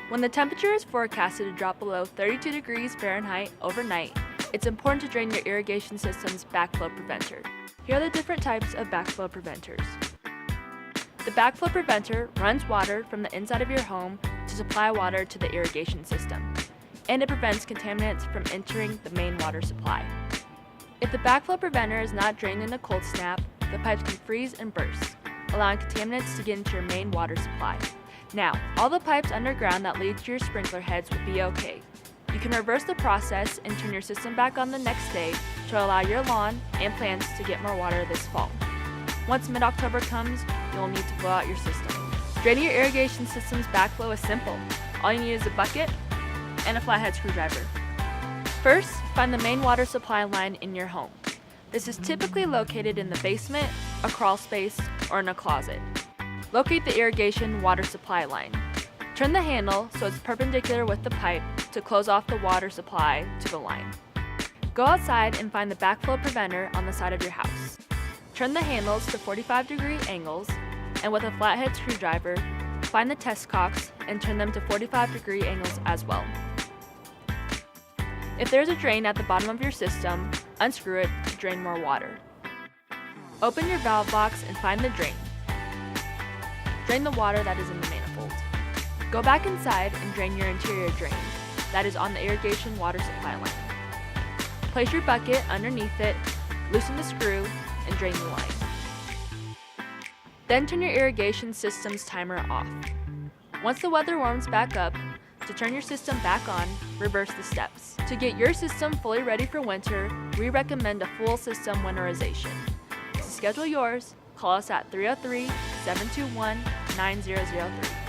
When the temperature is forecasted to drop below 32 degrees Fahrenheit overnight, it's important to drain your irrigation system's backflow preventer. Here are the different types of backflow preventers. The backflow preventer runs water from the inside of your home to supply water to the irrigation system, and it prevents contaminants from entering the main water supply. If the backflow preventer is not drained in a cold snap, the pipes can freeze and burst, allowing contaminants to get into your main water supply. Now, all the pipes underground that lead to your sprinkler heads will be okay. You can reverse the process and turn your system back on the next day to allow your lawn and plants to get more water this fall. Once mid-October comes, you'll need to blow out your system. Draining your irrigation system's backflow is simple. All you need is a bucket and a flathead screwdriver. First, find the main water supply line in your home. This is typically located in the basement, a crawl space, or in a closet. Locate the irrigation water supply line. Turn the handle so it's perpendicular with the pipe to close off the water supply to the line. Go outside and find the backflow preventer on the side of your house. Turn the handles to 45-degree angles, and with a flathead screwdriver, find the test cocks and turn them to 45-degree angles as well. If there's a drain at the bottom of your system, unscrew it to drain more water. Open your valve box and find the drain. Drain the water that is in the manifold. Go back inside and drain your interior drain that is on the irrigation water supply line. Place your bucket underneath it, loosen the screw, and drain the line. Then turn your irrigation system's timer off. Once the weather warms back up, to turn your system back on, reverse the steps. To get your system fully ready for winter, we recommend a full system winterization. To schedule yours, call us at 303-721-9003.